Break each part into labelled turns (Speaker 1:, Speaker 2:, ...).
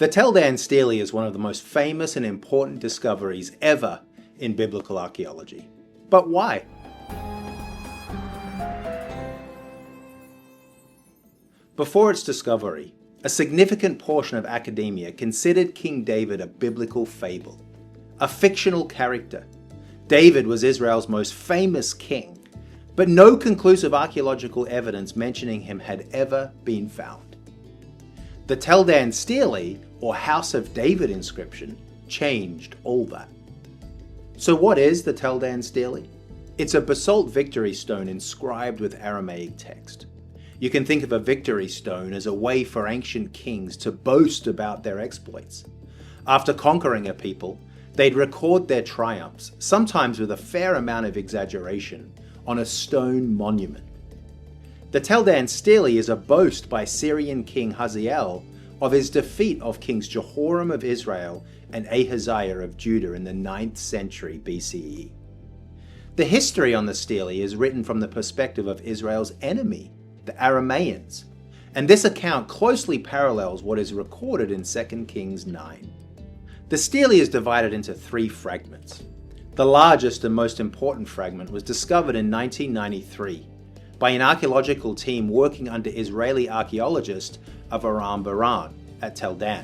Speaker 1: The Tel Dan Stele is one of the most famous and important discoveries ever in biblical archaeology. But why? Before its discovery, a significant portion of academia considered King David a biblical fable, a fictional character. David was Israel's most famous king, but no conclusive archaeological evidence mentioning him had ever been found. The Tel Dan Stele, or House of David Inscription, changed all that. So what is the Tel Dan Stele? It's a basalt victory stone inscribed with Aramaic text. You can think of a victory stone as a way for ancient kings to boast about their exploits. After conquering a people, they'd record their triumphs, sometimes with a fair amount of exaggeration, on a stone monument. The Tel Dan Stele is a boast by Syrian king Hazael of his defeat of kings Jehoram of Israel and Ahaziah of Judah in the 9th century BCE. The history on the stele is written from the perspective of Israel's enemy, the Arameans, and this account closely parallels what is recorded in 2 Kings 9. The stele is divided into 3 fragments. The largest and most important fragment was discovered in 1993 by an archaeological team working under Israeli archaeologist Avraham Baran at Tel Dan.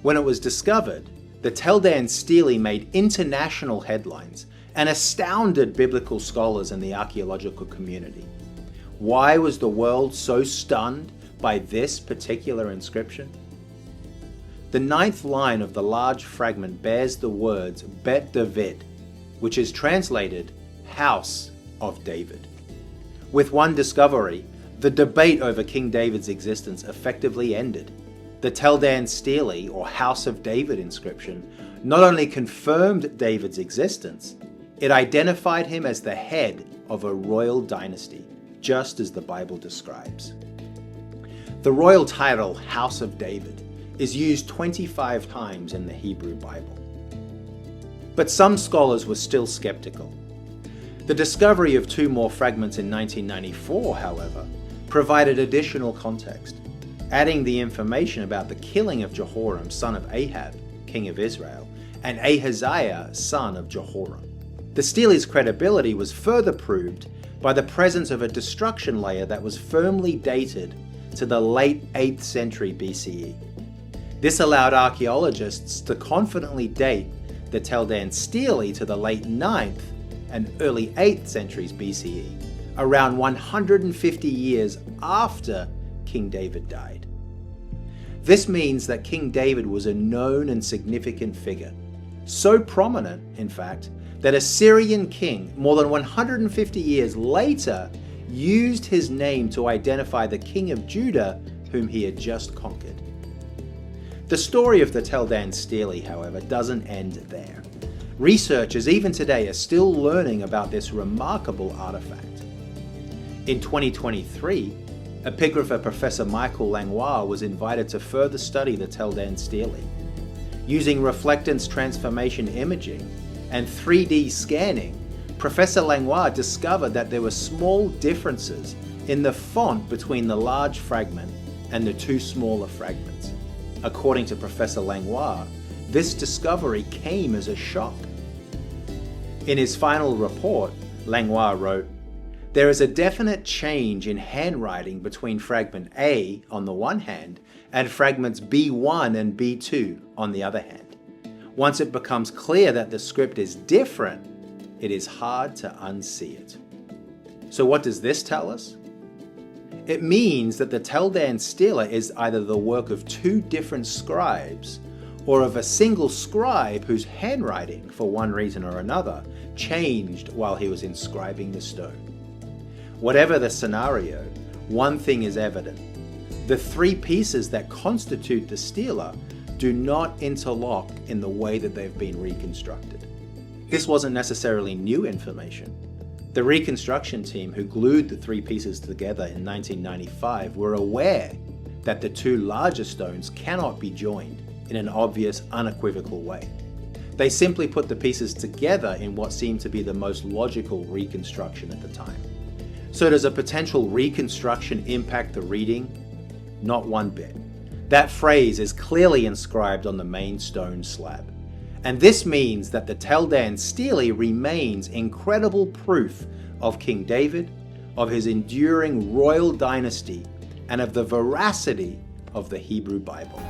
Speaker 1: When it was discovered, the Tel Dan Stele made international headlines and astounded biblical scholars and the archaeological community. Why was the world so stunned by this particular inscription? The 9th line of the large fragment bears the words Bet David, which is translated House of David. With one discovery, the debate over King David's existence effectively ended. The Tel Dan Stele, or House of David inscription, not only confirmed David's existence, it identified him as the head of a royal dynasty, just as the Bible describes. The royal title, House of David, is used 25 times in the Hebrew Bible. But some scholars were still skeptical. The discovery of 2 more fragments in 1994, however, provided additional context, adding the information about the killing of Jehoram, son of Ahab, king of Israel, and Ahaziah, son of Jehoram. The stele's credibility was further proved by the presence of a destruction layer that was firmly dated to the late 8th century BCE. This allowed archaeologists to confidently date the Tel Dan Stele to the late 9th and early 8th centuries BCE, around 150 years after King David died. This means that King David was a known and significant figure, so prominent, in fact, that a Syrian king more than 150 years later used his name to identify the king of Judah whom he had just conquered. The story of the Tel Dan Stele, however, doesn't end there. Researchers even today are still learning about this remarkable artifact. In 2023, epigrapher Professor Michael Langlois was invited to further study the Tel Dan Stele. Using reflectance transformation imaging and 3D scanning, Professor Langlois discovered that there were small differences in the font between the large fragment and the 2 smaller fragments. According to Professor Langlois, this discovery came as a shock. In his final report, Langlois wrote, "There is a definite change in handwriting between fragment A on the one hand and fragments B1 and B2 on the other hand. Once it becomes clear that the script is different, it is hard to unsee it." So what does this tell us? It means that the Tel Dan Stele is either the work of 2 different scribes or of a single scribe whose handwriting, for one reason or another, changed while he was inscribing the stone. Whatever the scenario, one thing is evident. The 3 pieces that constitute the stele do not interlock in the way that they've been reconstructed. This wasn't necessarily new information. The reconstruction team who glued the 3 pieces together in 1995 were aware that the 2 larger stones cannot be joined in an obvious, unequivocal way. They simply put the pieces together in what seemed to be the most logical reconstruction at the time. So does a potential reconstruction impact the reading? Not one bit. That phrase is clearly inscribed on the main stone slab. And this means that the Tel Dan Stele remains incredible proof of King David, of his enduring royal dynasty, and of the veracity of the Hebrew Bible.